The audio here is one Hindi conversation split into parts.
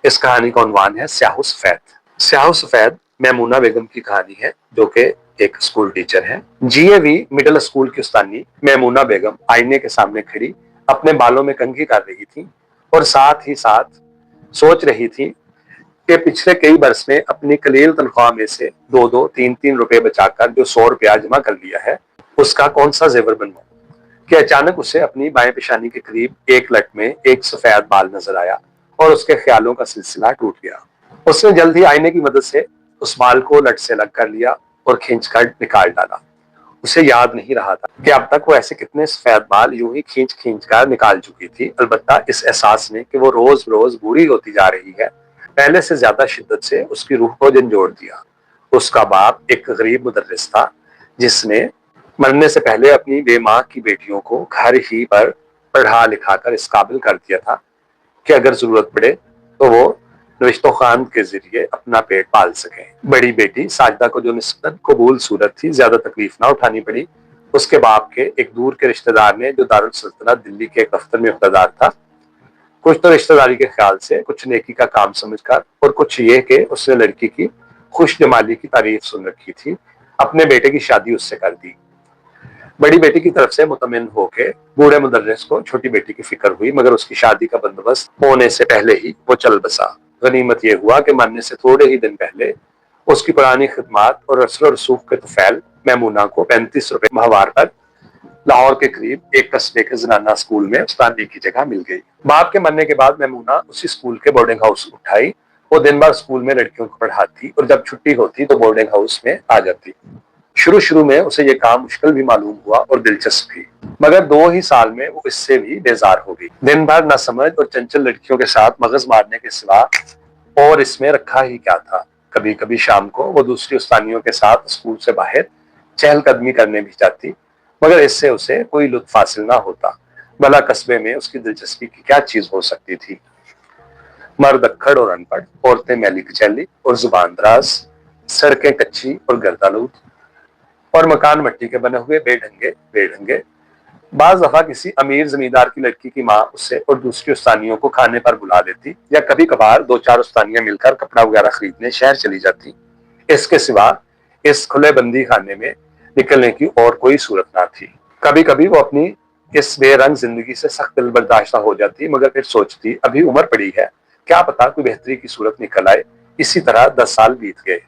इस कहानी का उन्वान है स्याहू सफेद। स्याहू सफेद मैमूना बेगम की कहानी है, जो कि एक स्कूल टीचर है। जीएवी मिडिल स्कूल की उस्तानी मैमूना बेगम आईने के सामने खड़ी अपने बालों में कंघी कर रही थी और साथ ही साथ सोच रही थी कि पिछले कई बरस में अपनी कलील तनख्वाह में से 2-2, 3-3 रुपए बचाकर जो 100 रुपया जमा कर लिया है, उसका कौन सा जेवर बनवाऊं कि अचानक उसे अपनी बाएं पेशानी के करीब एक लट में एक सफेद बाल नजर आया और उसके ख्यालों का सिलसिला टूट गया। उसने जल्द ही आईने की मदद से उस बाल को लट से अलग कर लिया और खींचकर निकाल डाला। उसे याद नहीं रहा था कि अब तक वो ऐसे कितने सफेद बाल यूं ही खींच खींच कर निकाल चुकी थी। अलबत्ता इस एहसास ने कि वो रोज रोज बूढ़ी होती जा रही है, पहले से ज्यादा शिद्दत से उसकी रूह को झंझोड़ दिया। उसका बाप एक गरीब मुदर्रिस था, जिसने मरने से पहले अपनी बेमां की बेटियों को घर ही पर पढ़ा लिखा कर इस काबिल कर दिया था कि अगर जरूरत पड़े तो वो नविश्तो खान के जरिए अपना पेट पाल सके। बड़ी बेटी साजिदा को जो निस्बतन कबूल सूरत थी, ज्यादा तकलीफ ना उठानी पड़ी। उसके बाप के एक दूर के रिश्तेदार ने, जो दारुल सल्तनत दिल्ली के एक दफ्तर में अहदेदार था, कुछ तो रिश्तेदारी के ख्याल से, कुछ नेकी का काम समझकर और कुछ ये कि उसने लड़की की खुश जमाली की तारीफ सुन रखी थी, अपने बेटे की शादी उससे कर दी। बड़ी बेटी की तरफ से मुतमिन होके बूढ़े मुदर्रिस को छोटी बेटी की फिक्र हुई, मगर उसकी शादी का बंदोबस्त होने से पहले ही वो चल बसा। गनीमत ये हुआ कि मरने से थोड़े ही दिन पहले उसकी पुरानी खिदमात और रस्म रसूख के तुफैल मैमूना को 35 रुपए माहवार पर लाहौर के करीब एक कस्बे के जनाना स्कूल में उस्तादी की जगह मिल गई। बाप के मरने के बाद मैमूना उसी स्कूल के बोर्डिंग हाउस उठाई। वो दिन भर स्कूल में लड़कियों को पढ़ाती और जब छुट्टी होती तो बोर्डिंग हाउस में आ जाती। शुरू शुरू में उसे ये काम मुश्किल भी मालूम हुआ और दिलचस्प भी, मगर 2 ही साल में वो इससे भी बेजार हो गई। दिन भर न समझ और चंचल लड़कियों के साथ मगज मारने के सिवा और इसमें रखा ही क्या था। कभी कभी शाम को वो दूसरी उस्तानियों के साथ स्कूल से बाहर चहलकदमी करने भी जाती, मगर इससे उसे कोई लुत्फ हासिल ना होता। भला कस्बे में उसकी दिलचस्पी की क्या चीज हो सकती थी। मर्द अक्खड़ और अनपढ़, औरतें मैली कचैली और जुबान दराज, सड़कें कच्ची और गर्दालूद और मकान मिट्टी के बने हुए बेढंगे बेढंगे। बाज दफा किसी अमीर जमींदार की लड़की की माँ उसे और दूसरी उस्तानियों को खाने पर बुला देती, या कभी कभार 2-4 उस्तानियां मिलकर कपड़ा वगैरह खरीदने शहर चली जाती। इसके सिवा इस खुले बंदी खाने में निकलने की और कोई सूरत ना थी। कभी कभी वो अपनी इस बेरंग जिंदगी से सख्त दिल बर्दाश्ता हो जाती, मगर फिर सोचती अभी उम्र पड़ी है, क्या पता कोई बेहतरी की सूरत निकल आए। इसी तरह 10 साल बीत गए।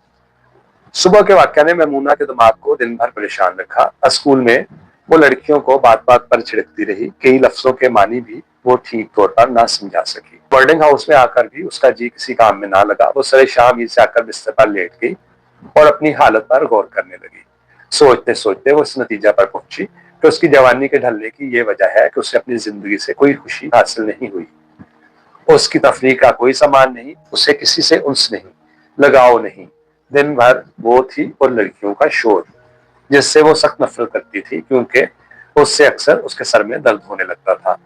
सुबह के वाकया ने मैमूना के दिमाग को दिन भर परेशान रखा। स्कूल में वो लड़कियों को बात बात पर छिड़कती रही, कई लफ्जों के मानी भी वो ठीक तौर पर ना समझा सकी। बोर्डिंग हाउस में आकर भी उसका जी किसी काम में ना लगा। वो सरे शाम से आकर बिस्तर पर लेट गई और अपनी हालत पर गौर करने लगी। सोचते सोचते वो इस नतीजा पर पहुंची कि उसकी जवानी के ढलने की ये वजह है कि उसे अपनी जिंदगी से कोई खुशी हासिल नहीं हुई। उसकी तफरीह का कोई सामान नहीं, उसे किसी से उन्स नहीं, लगाव नहीं। दिन भर वो थी और लड़कियों का शोर, जिससे वो सख्त नफरत करती थी, क्योंकि उससे अक्सर उसके सर में दर्द होने लगता था।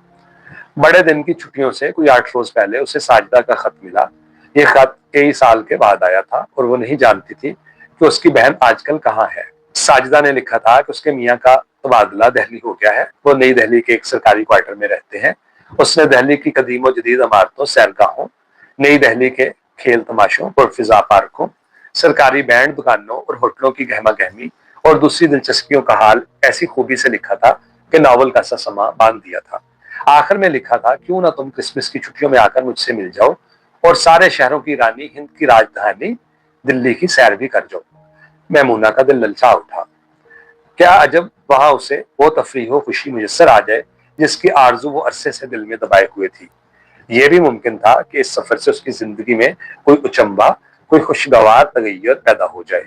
बड़े दिन की छुट्टियों से कोई 8 रोज पहले उसे साजिदा का खत मिला। ये खत कई साल के बाद आया था और वो नहीं जानती थी कि उसकी बहन आजकल कहाँ है। साजिदा ने लिखा था कि उसके मियाँ का तबादला दिल्ली हो गया है। वो नई दिल्ली के एक सरकारी क्वार्टर में रहते हैं। उसने दिल्ली की कदीम और जदीद इमारतों, सैरगाहों, नई दिल्ली के खेल तमाशों, पुरफिजा पार्कों, सरकारी बैंड दुकानों और होटलों की गहमा गहमी और दूसरी दिलचस्पियों का हाल ऐसी खूबी से लिखा था कि नावल का सा समा बांध दिया था। आखिर में लिखा था, क्यों ना तुम क्रिसमस की छुट्टियों में आकर मुझसे मिल जाओ और सारे शहरों की रानी, हिंद की राजधानी दिल्ली की सैर भी कर जाओ। मैमूना का दिल ललचा उठा। क्या अजब वहां उसे वो तफरीह हो खुशी मुयस्सर आ जाए जिसकी आरजू वो अरसे से दिल में दबाए हुए थी। यह भी मुमकिन था कि इस सफर से उसकी जिंदगी में कोई उचंबा, कोई खुशगवार तगय्युर पैदा हो जाए।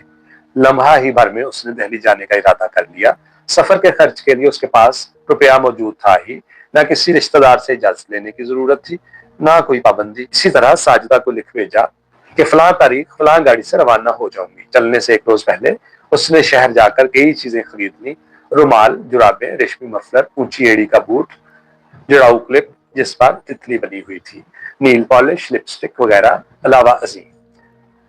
लम्हा ही भर में उसने दिल्ली जाने का इरादा कर लिया। सफर के खर्च के लिए उसके पास रुपया मौजूद था ही, ना किसी रिश्तेदार से इजाजत लेने की जरूरत थी, ना कोई पाबंदी। इसी तरह साजिदा को लिख भेजा कि फलां तारीख फलां गाड़ी से रवाना हो जाऊंगी। चलने से 1 रोज पहले उसने शहर जाकर कई चीजें खरीद ली। रुमाल, जुराबें, रेशमी मफलर, ऊंची एड़ी का बूट, जड़ाऊ क्लिप जिस पर तितली बनी हुई थी, नील पॉलिश, लिपस्टिक वगैरह अलावा अजीम।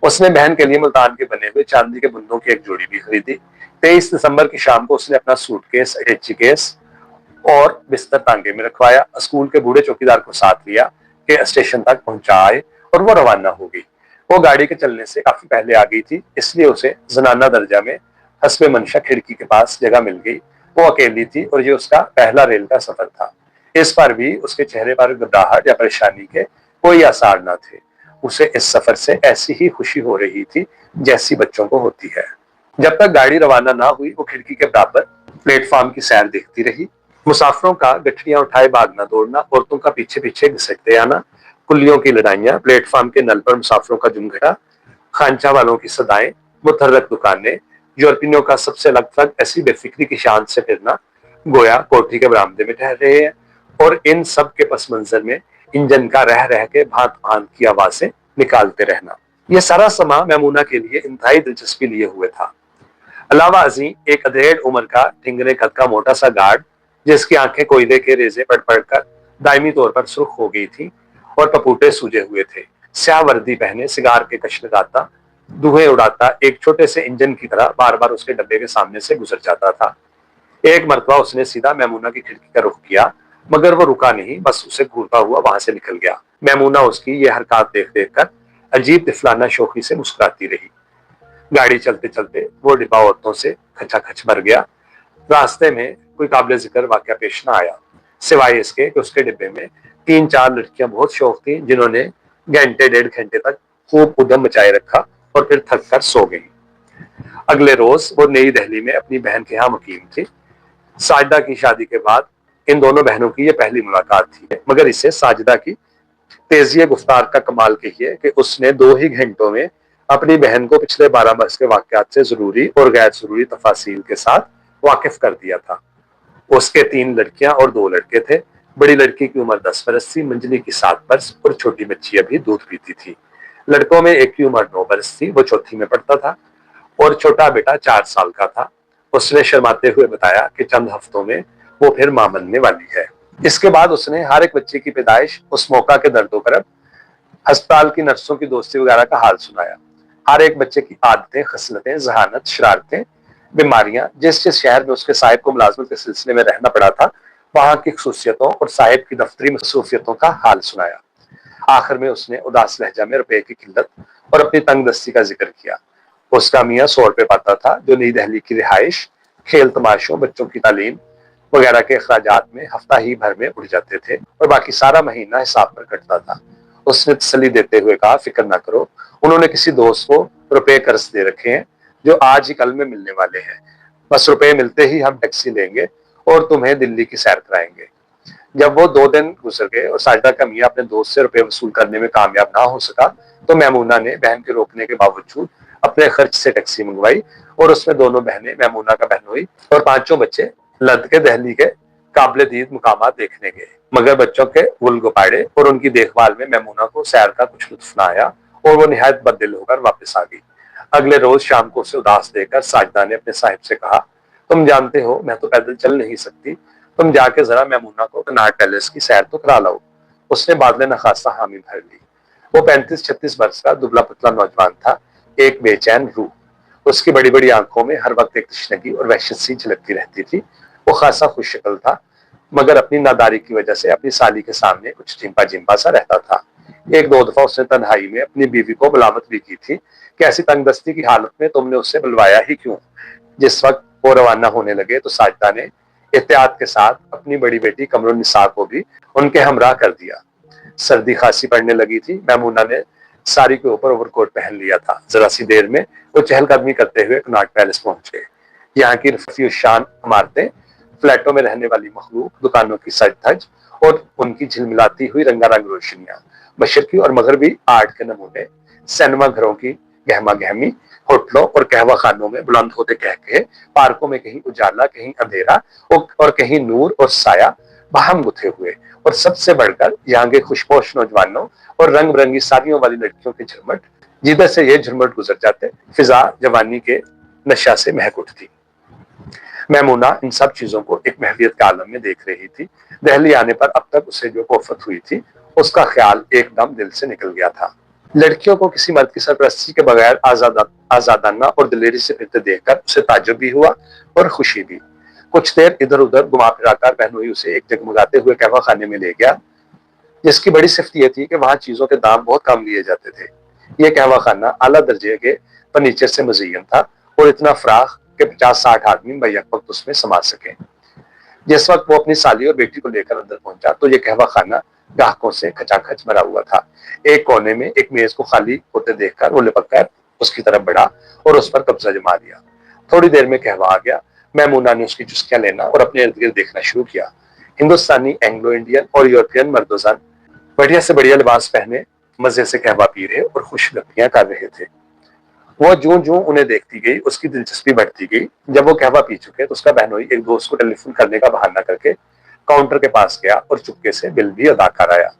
उसने बहन के लिए मुल्तान के बने हुए चांदी के बुंदों की एक जोड़ी भी खरीदी। 23 दिसंबर की शाम को उसने अपना सूटकेस, अटैची केस और बिस्तर तांगे में रखवाया। स्कूल के बूढ़े चौकीदार को साथ लिया कि स्टेशन तक पहुंचाए और वो रवाना हो गई। वो गाड़ी के चलने से काफी पहले आ गई थी, इसलिए उसे जनाना दर्जा में हस्बे मंशा खिड़की के पास जगह मिल गई। वो अकेली थी और ये उसका पहला रेल का सफर था। इस पर भी उसके चेहरे पर घबराहट या परेशानी के कोई आसार न थे। उसे इस सफर से ऐसी ही खुशी हो रही थी जैसी बच्चों को होती है। जब तक गाड़ी रवाना ना हुई, वो खिड़की के बराबर प्लेटफॉर्म की सैर देखती रही। मुसाफिरों का गठरियां उठाए भागना दौड़ना, औरतों का पीछे पीछे घिसटते आना, कुल्लियों की लड़ाइयां, प्लेटफॉर्म के नल पर मुसाफिरों का झुमघटा, खांचा वालों की सदाएं, मुतहर्रक दुकानें, यूरोपियनों का सबसे लगभग ऐसी बेफिक्री की शान से फिरना, गोया कोठरी के बरामदे में ठहर रहे हैं। और इन सब के पस मंजर में इंजन का रह रह के भांत भांत की आवाजें निकालते रहना, यह सारा समा मैमूना के लिए इंतहाई दिलचस्पी लिए हुए था। अलावा अजी एक अधेड़ उम्र का ठिंगरे कद का मोटा सा गार्ड, जिसकी आंखें कोयले के रेजे पड़ पड़कर दायमी तौर पर सुर्ख हो गई थी और पपूटे सूजे हुए थे, स्याह वर्दी पहने सिगार के कश लगाता, धुएं उड़ाता एक छोटे से इंजन की तरह बार बार उसके डब्बे के सामने से गुजर जाता था। एक मरतबा उसने सीधा मैमूना की खिड़की का रुख किया, मगर वो रुका नहीं, बस उसे घूरता हुआ वहां से निकल गया। मैमूना उसकी ये हरकत देख देख कर अजीब तिफलाना शौकी से मुस्कुराती रही। गाड़ी चलते चलते वो डिब्बा औरतों से खचाखच भर गया। रास्ते में कोई काबिल जिक्र वाकया पेश न आया, सिवाय इसके कि उसके डिब्बे में 3-4 लड़कियां बहुत शौक थी, जिन्होंने घंटे 1.5 घंटे तक खूब उद्यम मचाए रखा और फिर थक कर सो गई। अगले रोज वो नई दिल्ली में अपनी बहन के यहाँ मुकीम थी। साजिदा की शादी के बाद इन दोनों बहनों की ये पहली मुलाकात थी, मगर इससे साजिदा की तेजी गुफ्तार का कमाल कहिए कि उसने 2 ही घंटों में अपनी बहन को पिछले 12 बरस के वाकयात से जरूरी और गैर जरूरी तफासील के साथ वाकिफ कर दिया था। उसके 3 लड़कियां और 2 लड़के थे। बड़ी लड़की की उम्र 10 बरस थी, मंझली की 7 बरस और छोटी बच्ची अभी दूध पीती थी। लड़कों में एक की उम्र 9 बरस थी, वो चौथी में पढ़ता था और छोटा बेटा 4 साल का था। उसने शर्माते हुए बताया कि चंद हफ्तों में वो फिर मां बनने वाली है। इसके बाद उसने हर एक बच्चे की पैदाइश, उस मौका के दर्दो करब, अस्पताल की नर्सों की दोस्ती वगैरह का हाल सुनाया। हर एक बच्चे की आदतें, खसलतें, जहानत, शरारतें, बीमारियां, जिस जिस शहर में उसके साहिब को मुलाजमत के सिलसिले में रहना पड़ा था, वहां की खसूसियतों और साहिब की दफ्तरी मसरूफियतों का हाल सुनाया। आखिर में उसने उदास लहजा में रुपए की किल्लत और अपनी तंगदस्ती का जिक्र किया। उसका मियाँ 100 रुपए पाता था, जो नई दिल्ली की रिहाइश, खेल तमाशों, बच्चों की तालीम वगैरह के अखराजात में हफ्ता ही भर में उड़ जाते थे और बाकी सारा महीना हिसाब पर कटता था। उसने तसल्ली देते हुए कहा, फिक्र ना करो, उन्होंने किसी दोस्त को रुपए कर्ज दे रखे हैं जो आज ही कल में मिलने वाले हैं। बस रुपए मिलते ही हम टैक्सी लेंगे और तुम्हें दिल्ली की सैर कराएंगे। जब वो 2 दिन गुजर गए और साजिदा का मियाँ अपने दोस्त से रुपए वसूल करने में कामयाब ना हो सका, तो मैमूना ने बहन के रोकने के बावजूद अपने खर्च से टैक्सी मंगवाई और उसमें दोनों बहनें मैमूना का बहनोई और 5 बच्चे लद के दिल्ली के काबिल दीद मुकामात देखने गए। मगर बच्चों के गुल गुपाड़े और उनकी देखभाल में मैमूना को सैर का कुछ लुत्फ न आया और वो निहायत बददिल होकर वापस आ गई। अगले रोज शाम को उसे उदास देखकर साजिदा ने अपने साहिब से कहा, तुम जानते हो मैं तो पैदल चल नहीं सकती, तुम जाके जरा मैमूना को कनाट पैलेस की सैर तो करा लाओ। उसने बादले नखास्ता हामी भर ली। वो 35-36 वर्ष का दुबला पतला नौजवान था, एक बेचैन रूह। उसकी बड़ी बड़ी आंखों में हर वक्त एक तशनगी और वहशत सी झलकती रहती थी। वो खासा खुश शक्ल था, मगर अपनी नादारी की वजह से अपनी साली के सामने कुछ चिंपा चिंपा सा रहता था। 1-2 दफा उसने तन्हाई में अपनी बीवी को बलामत भी की थी कि ऐसी तंगदस्ती की हालत में तुमने उससे बुलवाया ही क्यों। जिस वक्त वो रवाना होने लगे तो साजिदा ने एहतियात के साथ अपनी बड़ी बेटी कमरुन्निसा को भी उनके हमराह कर दिया। सर्दी खांसी पड़ने लगी थी। मैमूना ने सारी के ऊपर ओवरकोट पहन लिया था। जरा सी देर में वो चहलकदमी करते हुए कनाट पैलेस पहुंच गए। यहाँ की रफी शान इमारतें, फ्लैटों में रहने वाली मखलूक, दुकानों की सज धज और उनकी झिलमिलाती हुई रंगारंग रोशनियां, मशरकी और मगरबी आर्ट के नमूने, सिनेमा घरों की गहमा गहमी, होटलों और कहवा खानों में बुलंद होते कह के, पार्कों में कहीं उजाला, कहीं अंधेरा और कहीं नूर और साया बाहम गुथे हुए, और सबसे बढ़कर यहाँ के खुशपोश नौजवानों और रंग बिरंगी साड़ियों वाली लड़कियों के झुरमट, जिधर से ये झुरमट गुजर जाते फिजा जवानी के नशा से महक उठती। मैमूना इन सब चीजों को एक महवियत के आलम में देख रही थी। दिल्ली आने पर अब तक उसे जो कोफत हुई थी, उसका ख्याल एकदम दिल से निकल गया था। लड़कियों को किसी मर्द की सरपरस्ती के बगैर आजादाना और दिलेरी से फिरते देखकर उसे ताज्जुब भी हुआ और खुशी भी। कुछ देर इधर उधर घुमा फिराकर बहनोई उसे एक जगमगाते हुए कहवा खाने में ले गया। जिसकी बड़ी सिफत यह थी कि वहां चीजों के दाम बहुत कम लिए जाते थे। यह कहवा खाना आला दर्जे के फर्नीचर से मुज़य्यन था और इतना फराख कि 50-60 आदमी बैक वक्त उसमें समा सके। जिस वक्त वो अपनी साली और बेटी को लेकर अंदर पहुंचा तो ये कहवा खाना ग्राहकों से खचाखच भरा हुआ था। एक कोने में एक मेज को खाली होते देखकर वो लिपक कर उसकी तरफ बढ़ा और उस पर कब्जा जमा लिया। थोड़ी देर में कहवा आ गया। मैमूना ने उसकी चुस्कियां लेना और अपने इर्द गिर्द देखना शुरू किया। हिंदुस्तानी, एंग्लो इंडियन और यूरोपियन मर्दोजन बढ़िया से बढ़िया लिबास पहने मजे से कहवा पी रहे और खुश गप्पियां कर रहे थे। वो जूं जूं उन्हें देखती गई उसकी दिलचस्पी बढ़ती गई। जब वो कहवा पी चुके तो उसका बहनोई एक दोस्त को टेलीफोन करने का बहाना करके काउंटर के पास गया और चुपके से बिल भी अदा कराया।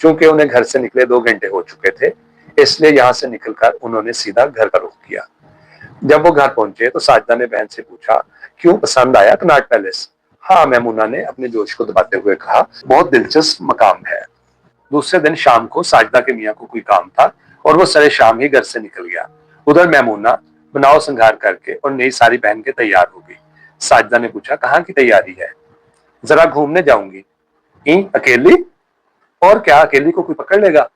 चूंकि उन्हें घर से निकले 2 घंटे हो चुके थे, इसलिए यहाँ से निकलकर उन्होंने सीधा घर का रुख किया। जब वो घर पहुंचे तो साजदा ने बहन से पूछा, क्यों, पसंद आया कनॉट पैलेस? हाँ, मैमूना ने अपने जोश को दबाते हुए कहा, बहुत दिलचस्प मकाम है। दूसरे दिन शाम को साजदा के मियाँ को कोई काम था और वो सरे शाम ही घर से निकल गया। उधर मैमूना बनाव संघार करके और नई साड़ी पहन के तैयार हो गई। साजदा ने पूछा, कहाँ की तैयारी है? जरा घूमने जाऊंगी। अकेली? और क्या, अकेली को कोई पकड़ लेगा?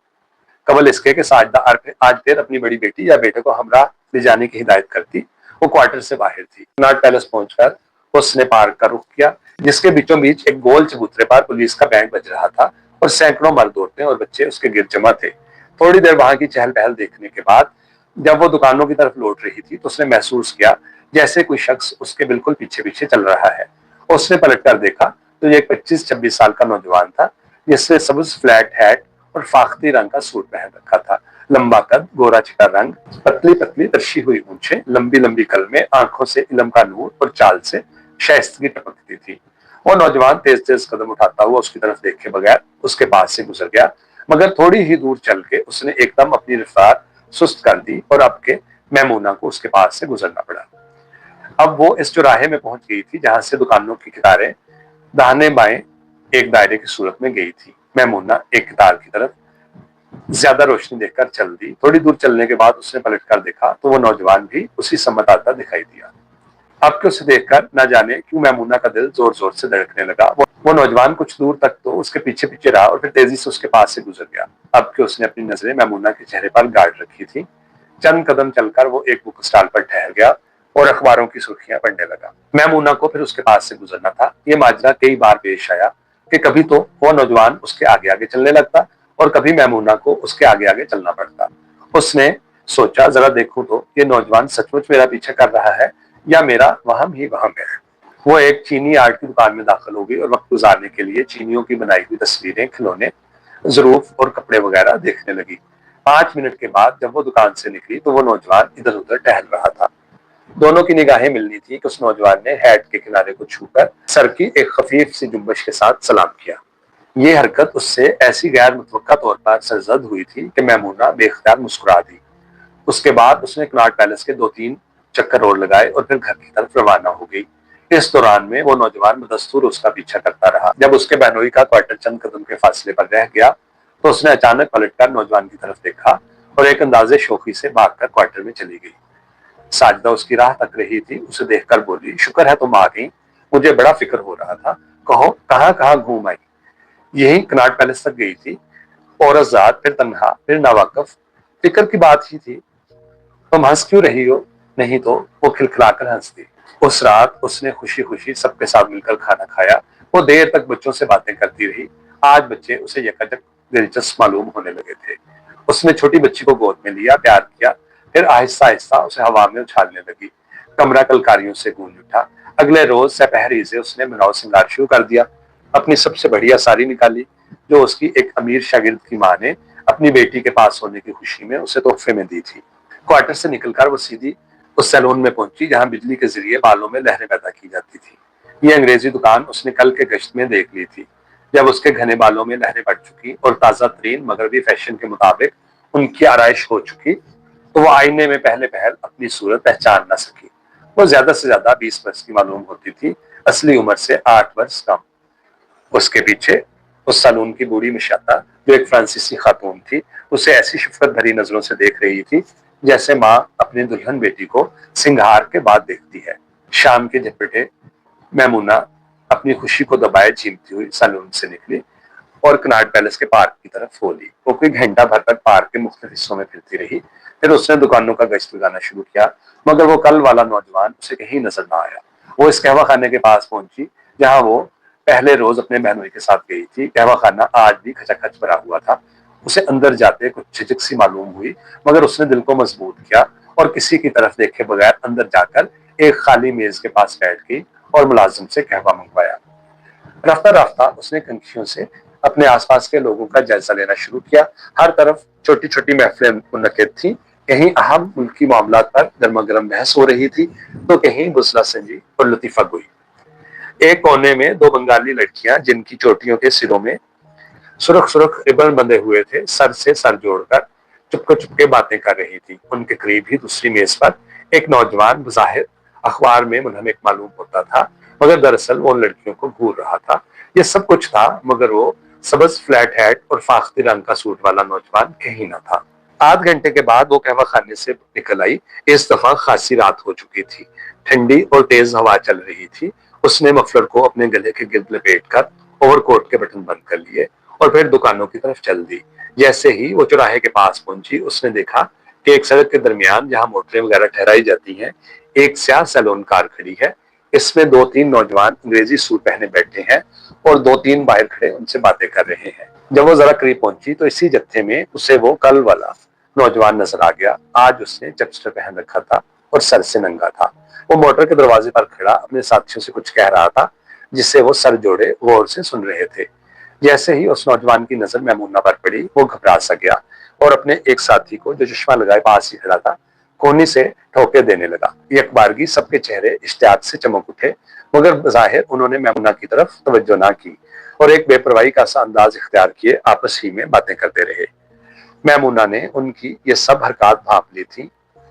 कबल इसके कि साजदा आज फिर अपनी बड़ी बेटी या बेटे को हमरा ले जाने की हिदायत करती। वो क्वार्टर से बाहर थी। कनॉट पैलेस पहुंचकर उसने पार्क का रुख किया, जिसके बीचों बीच एक गोल चबूतरे पर पुलिस का बैंड बज रहा था और सैकड़ों मर्द, औरतें और बच्चे उसके गिर्द जमा थे। थोड़ी देर वहां की चहल पहल देखने के बाद जब वो दुकानों की तरफ लौट रही थी तो उसने महसूस किया जैसे कोई शख्स उसके बिल्कुल पीछे पीछे चल रहा है। उसने पलट कर देखा तो ये एक 25-26 साल का नौजवान था, जिसने सबज फ्लैट हैट और फाख्ती रंग का सूट पहन रखा था। लंबा कद, गोरा चिटा रंग, पतली पतली तरशी हुई मूंछें, लंबी लंबी कलमें, आंखों से इलम का नूर और चाल से शाइस्तगी टपकती थी। वो नौजवान तेज तेज कदम उठाता हुआ उसकी तरफ देखे बगैर उसके पास से गुजर गया, मगर थोड़ी ही दूर चल के उसने एकदम अपनी रफ्तार सुस्त कर दी और अब के मैमूना को उसके पास से गुजरना पड़ा। अब वो इस चौराहे में पहुंच गई थी जहां से दुकानों की कतारें दाहिने बाएं एक दायरे की सूरत में गई थी। मैमूना एक कतार की तरफ ज्यादा रोशनी देखकर चल दी। थोड़ी दूर चलने के बाद उसने पलट कर देखा तो वो नौजवान भी उसी सम्मत आता दिखाई दिया। अब के उसे देखकर न जाने क्यों मैमूना का दिल जोर जोर से धड़कने लगा। वो नौजवान कुछ दूर तक तो उसके पीछे पीछे रहा और फिर तेजी से उसके पास से गुजर गया। अब के उसने अपनी नजरें मैमूना के चेहरे पर गाड़ रखी थी। चंद कदम चलकर वो एक बुक स्टॉल पर ठहर गया और अखबारों की सुर्खियां पढ़ने लगा। मैमूना को फिर उसके पास से गुजरना था। ये माजरा कई बार पेश आया कि कभी तो वो नौजवान उसके आगे आगे चलने लगता और कभी मैमूना को उसके आगे आगे चलना पड़ता। उसने सोचा, जरा देखूं तो ये नौजवान सचमुच मेरा पीछा कर रहा है या मेरा वहम ही वहम है। वो एक चीनी आर्ट की दुकान में दाखिल हो गई और वक्त गुजारने के लिए चीनियों की बनाई हुई तस्वीरें, खिलौने, ज़रूफ और कपड़े वगैरह देखने लगी। 5 मिनट के बाद जब वो दुकान से निकली तो वो नौजवान इधर उधर टहल रहा था। दोनों की निगाहें मिलनी थी कि उस नौजवान ने हैट के किनारे को छूकर सर की एक खफीफ सी जुम्बश के साथ सलाम किया। ये हरकत उससे ऐसी गैर मुतवक्का तौर पर सरजद हुई थी कि मैमूना बेख्तियार मुस्कुरा दी। उसके बाद उसने कनॉट पैलेस के 2-3 चक्कर और लगाए और फिर घर की तरफ रवाना हो गई। इस दौरान में वो नौजवान बदस्तूर उसका पीछा करता रहा। जब उसके बहनोई का क्वार्टर चंद कदम के फासले पर रह गया तो उसने अचानक पलटकर नौजवान की तरफ देखा और एक अंदाजे शोखी से भागकर क्वार्टर में चली गई। साजदा उसकी राह तक रही थी। उसे देखकर बोली, शुक्र है तुम आ गई, मुझे बड़ा फिक्र हो रहा था। कहो, कहाँ कहाँ घूम आई? यही कनॉट पैलेस तक गई थी। औरतजात, फिर तन्हा, फिर नावाकफ, फिक्र की बात ही थी। तुम हंस क्यों रही हो? नहीं तो, वो खिलखिलाकर हंस दी। उस रात उसने खुशी खुशी सबके साथ मिलकर खाना खाया। वो देर तक बच्चों से बातें करती रही। आज बच्चे उसे यकायक दिलचस्प मालूम होने लगे थे। उसने छोटी बच्ची को गोद में लिया, प्यार किया, फिर आहिस्ता आहिस्ता उसे हवा में उछालने लगी। कमरा कलकारियों से गूंज उठा। अगले रोज सपहरी से उसने बनाव सिंगार शुरू कर दिया। अपनी सबसे बढ़िया साड़ी निकाली जो उसकी एक अमीर शागिर्द की माँ ने अपनी बेटी के पास होने की खुशी में उसे तोहफे में दी थी। क्वार्टर से निकलकर वो सीधी उस सैलून में पहुंची जहां बिजली के जरिए बालों में लहरें पैदा की जाती थी। ये अंग्रेजी दुकान उसने कल के गश्त में देख ली थी। जब उसके घने बालों में लहरें पड़ चुकी और ताजा तरीन मगरबी फैशन के मुताबिक उनकी आराइश हो चुकी तो वो आईने में पहले पहल अपनी सूरत पहचान न सकी। वो ज्यादा से ज्यादा 20 वर्ष की मालूम होती थी, असली उम्र से 8 वर्ष कम। उसके पीछे उस सैलून की बूढ़ी मिशाता जो एक फ्रांसीसी खातून थी, उसे ऐसी शफकत भरी नजरों से देख रही थी जैसे माँ अपनी दुल्हन बेटी को सिंगार के बाद देखती है। शाम के झपटे मैमूना अपनी खुशी को दबाए झीमती हुई सैलून से निकली। और कनॉट पैलेस के पार्क की तरफ हो ली। वो कोई घंटा भर तक पार्क के मुख्तलिफ हिस्सों में फिरती रही। फिर उसने दुकानों का गश्त लगाना शुरू किया, मगर वो कल वाला नौजवान उसे कहीं नजर ना आया। वो इस कहवा खाने के पास पहुंची जहां वो पहले रोज अपने बहनोई के साथ गई थी। कहवा खाना आज भी खचाखच भरा हुआ था। उसे अंदर जाते कुछ झिझक सी मालूम हुई, मगर उसने दिल को मजबूत किया और किसी की तरफ देखे बगैर अंदर जाकर एक खाली मेज के पास बैठ गई और मुलाजिम से कहवा मंगवाया। रफ्ता रफ्ता उसने कंखियों से अपने आसपास के लोगों का जायजा लेना शुरू किया। हर तरफ छोटी छोटी महफिलें मुनक्किद थी। कहीं अहम मुल्की मामलात पर गर्मा गर्म बहस हो रही थी, तो कहीं बुजला संजी और लतीफा गोई। एक कोने में दो बंगाली लड़कियां, जिनकी चोटियों के सिरों में सुरख सुरख रिबन बंधे हुए थे, सर से सर जोड़कर चुपके चुपके बातें कर रही थी। उनके करीब ही दूसरी मेज पर एक नौजवान बज़ाहिर अखबार में मुनहमिक मालूम होता था, मगर दरअसल वो उन लड़कियों को घूर रहा था। ये सब कुछ था, मगर वो सबज फ्लैट हैट और फाख्ती रंग का सूट वाला नौजवान कहीं ना था। आध घंटे के बाद वो कहवा खाने से निकल आई। इस दफा खासी रात हो चुकी थी। ठंडी और तेज हवा चल रही थी। उसने मफलर को अपने गले के गिर्द लपेटकर ओवरकोट के बटन बंद कर लिए और फिर दुकानों की तरफ चल दी। जैसे ही वो चौराहे के पास पहुंची, उसने देखा कि एक सड़क के दरमियान, जहां मोटरें वगैरह ठहराई जाती हैं, एक स्याह सैलून कार खड़ी है। इसमें दो तीन नौजवान अंग्रेजी सूट पहने बैठे हैं और दो तीन बाहर खड़े उनसे बातें कर रहे हैं। जब वो जरा करीब पहुंची तो इसी जत्थे में उसे वो कल वाला नौजवान नजर आ गया। आज उसने चपस्टर पहन रखा था और सर से नंगा था। वो मोटर के दरवाजे पर खड़ा अपने साथियों से कुछ कह रहा था, जिससे वो सर जोड़े गौर से सुन रहे थे। जैसे ही उस नौजवान की नजर मैमूना पर पड़ी, वो घबरा सा गया और अपने एक साथी को, जो चश्मा लगाए पास ही खड़ा था, कोहनी से ठोके देने लगा। यकबारगी सबके चेहरे इश्तियाक से चमक उठे, मगर जाहिर उन्होंने मैमूना की तरफ तवज्जो ना की और एक बेपरवाही का सा अंदाज इख्तियार किए आपस ही में बातें करते रहे। मैमूना ने उनकी ये सब हरकत भांप ली थी।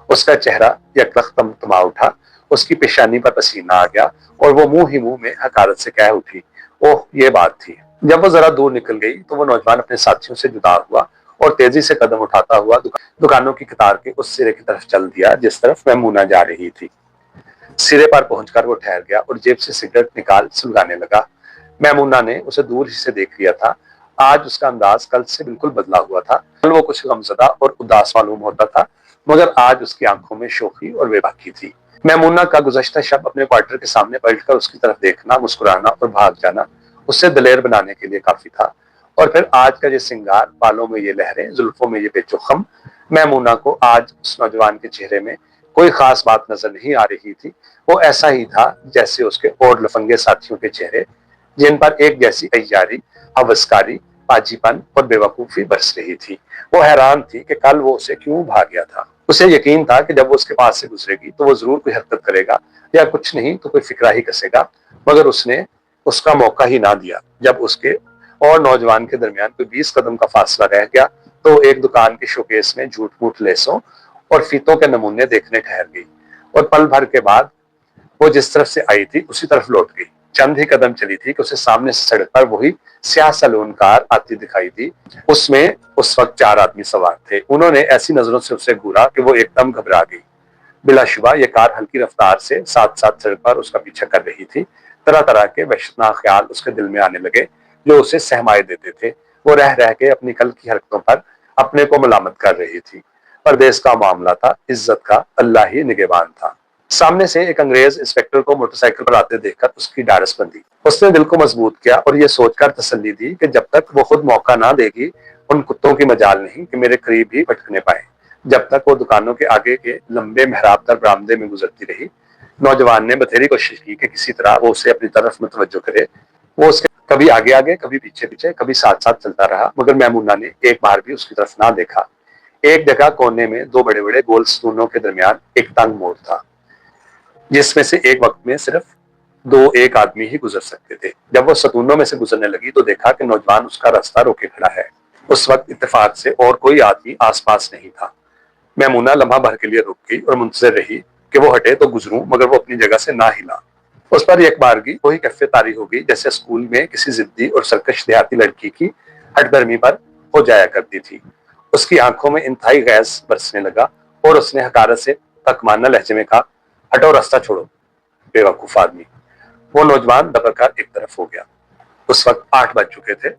उसका चेहरा यकलख तमतमा उठा, उसकी पेशानी पर पसीना आ गया और वो मुंह ही मुंह में हकारत से कह उठी, ओह ये बात थी। जब वो जरा दूर निकल गई तो वो नौजवान अपने साथियों से जुदा हुआ और तेजी से कदम उठाता हुआ दुकानों की कतार के उस सिरे की तरफ चल दिया जिस तरफ मैमूना जा रही थी। सिरे पर पहुंचकर वो ठहर गया और जेब से सिगरेट निकाल सुलगाने लगा। मैमूना ने उसे दूर ही से देख लिया था। आज उसका अंदाज कल से बिल्कुल बदला हुआ था। कल वो कुछ गमजदा और उदास मालूम होता था, मगर आज उसकी आंखों में शोखी और बेबाकी थी। मैमूना का गुज़श्ता शब अपने क्वार्टर के सामने पलटकर उसकी तरफ देखना, मुस्कुराना और भाग जाना उससे दलेर बनाने के लिए काफी था। और फिर आज का ये सिंगार, बालों में ये लहरें, जुल्फों में ये बेचुखम। मैमूना को आज उस नौजवान के चेहरे में कोई खास बात नजर नहीं आ रही थी। वो ऐसा ही था जैसे उसके और लफंगे साथियों के चेहरे, जिन पर एक जैसी अय्यारी, हवसकारी, पाजीपन और बेवकूफी बरस रही थी। वो हैरान थी कि कल वो उसे क्यों भाग गया था। उसे यकीन था कि जब वो उसके पास से गुजरेगी तो वो जरूर कोई हरकत करेगा या कुछ नहीं तो कोई फिक्रा ही कसेगा, मगर उसने उसका मौका ही ना दिया। जब उसके और नौजवान के दरमियान कोई 20 कदम का फासला रह गया तो एक दुकान के शोकेस में झूठ मूठ लेसों और फीतों के नमूने देखने ठहर गई और पल भर के बाद वो जिस तरफ से आई थी उसी तरफ लौट गई। चंद ही कदम चली थी कि उसे सामने से सड़क पर वही स्याह सैलून कार आती दिखाई दी। उसमें उस वक्त 4 आदमी सवार थे। उन्होंने ऐसी नजरों से उसे घूरा कि वो एकदम घबरा गई। बिलाशुबा ये कार हल्की रफ्तार से साथ साथ सड़क पर उसका पीछा कर रही थी। तरह तरह के वहशतनाक ख्याल उसके दिल में आने लगे जो उसे सहमाए देते थे। वो रह रह के अपनी कल की हरकतों पर अपने को मलामत कर रही थी। परदेश का मामला था, इज्जत का अल्लाह ही निगहबान था। सामने से एक अंग्रेज इंस्पेक्टर को मोटरसाइकिल पर आते देखकर उसकी ढाढ़स बंधी। उसने दिल को मजबूत किया और ये सोचकर तसल्ली दी कि जब तक वो खुद मौका ना देगी, उन कुत्तों की मजाल नहीं कि मेरे करीब भी भटकने पाए। जब तक वो दुकानों के आगे के लंबे मेहराबदार बरामदे में गुजरती रही, नौजवान ने बथेरी कोशिश की कि किसी तरह वो उसे अपनी तरफ मुतवज्जो करे। वो उसके कभी आगे आगे, कभी पीछे पीछे, कभी साथ साथ चलता रहा, मगर मैमूना ने एक बार भी उसकी तरफ ना देखा। एक जगह कोने में दो बड़े बड़े गोल सतूनों के दरमियान एक तंग मोड़ था, जिसमें से एक वक्त में सिर्फ एक आदमी ही गुजर सकते थे। जब वो सतूनों में से गुजरने लगी तो देखा कि नौजवान उसका रास्ता रोके खड़ा है। उस वक्त इत्तेफाक से और कोई आदमी आसपास नहीं था। मैमूना लम्हा भर के लिए रुक गई और मुंतजर रही कि वो हटे तो गुजरूं, मगर वो अपनी जगह से ना हिला। उस पर एक बारगी वही कैफे तारी हो गई जैसे स्कूल में किसी जिद्दी और सरकश देहाती लड़की की हटदर्मी पर हो जाया करती थी। उसकी आंखों में इंतहाई गैस बरसने लगा और उसने हकारत से तकमाना लहजे में कहा, हटो, रास्ता छोड़ो बेवकूफ आदमी। वो नौजवान दबकर एक तरफ हो गया। उस वक्त 8 बज चुके थे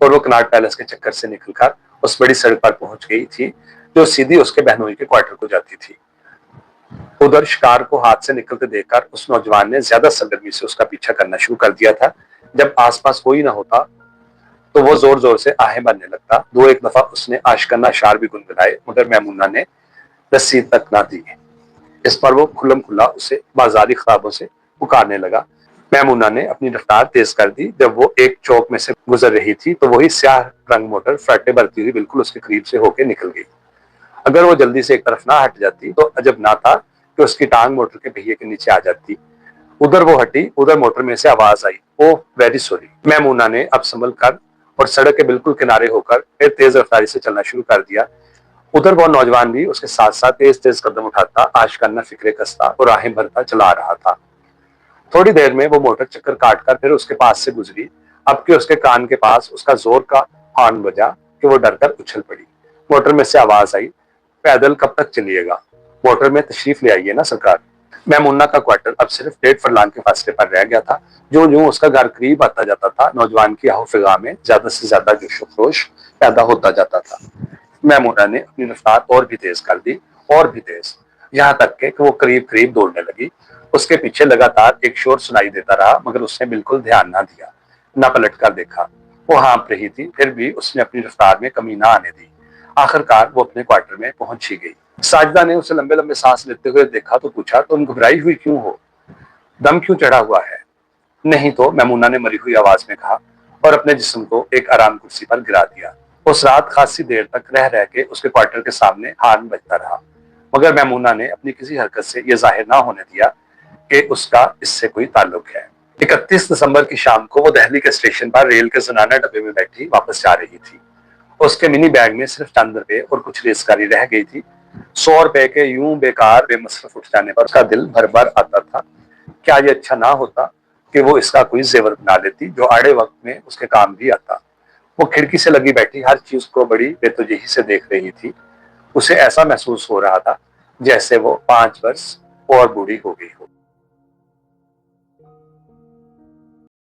और वो कनॉट पैलेस के चक्कर से निकलकर उस बड़ी सड़क पर पहुंच गई थी जो सीधी उसके बहनोई के क्वार्टर को जाती थी। उधर शिकार को हाथ से निकलते देखकर उस नौजवान ने ज्यादा सरगर्मी से उसका पीछा करना शुरू कर दिया था। जब आसपास कोई ना होता तो वो जोर जोर से आहें भरने लगता। दो एक दफा उसने आशिकाना अशार भी गुनगुनाए, मगर मैमुना ने रस्सी तक ना दी। इस पर वो खुल्लम खुल्ला उसे बाजारी ख्वाबों से पुकारने लगा। मैमुना ने अपनी रफ्तार तेज कर दी। जब वो एक चौक में से गुजर रही थी तो वही स्याह रंग मोटर फराटे भरती हुई बिल्कुल उसके करीब से होकर निकल गई। अगर वो जल्दी से एक तरफ ना हट जाती तो अजब ना था कि उसकी टांग मोटर के पहिए के नीचे आ जाती। उधर वो हटी, उधर मोटर में से आवाज आई, ओ वेरी सॉरी। मैमुना ने अब संभल कर और सड़क के बिल्कुल किनारे होकर फिर तेज रफ्तारी से चलना शुरू कर दिया। उधर वो नौजवान भी उसके साथ साथ तेज तेज कदम उठाता, आशिकाना फिक्रे कसता और राहें भरता चला रहा था। थोड़ी देर में वो मोटर चक्कर काटकर फिर उसके पास से गुजरी। अब कि उसके कान के पास उसका जोर का हॉर्न बजा कि वो डरकर उछल पड़ी। मोटर में से आवाज आई, पैदल कब तक चलिएगा? मोटर में तशरीफ ले आइए ना सरकार। मैमुन्ना का क्वार्टर अब सिर्फ 1.5 फरलांग के फासले पर रह गया था। जो जो उसका घर करीब आता जाता था, नौजवान की आहो-फिजा में ज्यादा से ज्यादा जोश खरोश पैदा होता जाता था। मैमुना ने अपनी रफ्तार और भी तेज कर दी, और भी तेज, यहाँ तक कि वो करीब करीब दौड़ने लगी। उसके पीछे लगातार एक शोर सुनाई देता रहा, मगर उसने बिल्कुल ध्यान ना दिया, न पलट कर देखा। वो हाँप रही थी, फिर भी उसने अपनी रफ्तार में कमी ना आने दी। आखिरकार वो अपने क्वार्टर में पहुंच ही गई। साजिदा ने उसे लंबे लंबे सांस लेते हुए देखा तो पूछा, तुम घबराई हुई क्यों हो? दम क्यों चढ़ा हुआ है? नहीं तो, मैमुना ने मरी हुई आवाज में कहा, और अपने जिस्म को एक आराम कुर्सी पर गिरा दिया। उस रात खासी देर तक रह रह के उसके क्वार्टर के सामने हार्न बजता रहा, मगर मैमुना ने अपनी किसी हरकत से यह जाहिर ना होने दिया कि उसका इससे कोई ताल्लुक है। 31 दिसंबर की शाम को वो दिल्ली के स्टेशन पर रेल के जनाना डब्बे में बैठी वापस जा रही थी। उसके मिनी बैग में सिर्फ चंद रुपए और कुछ रेस्कारी रह गई थी। 100 रुपए के यूं बेकार बेमसरफ उठ जाने पर उसका दिल भर भर आता था। क्या ये अच्छा ना होता कि वो इसका कोई जेवर बना लेती जो आड़े वक्त में उसके काम भी आता। वो खिड़की से लगी बैठी हर चीज को बड़ी बेतुजही से देख रही थी। उसे ऐसा महसूस हो रहा था जैसे वो 5 वर्ष और बूढ़ी हो गई हो।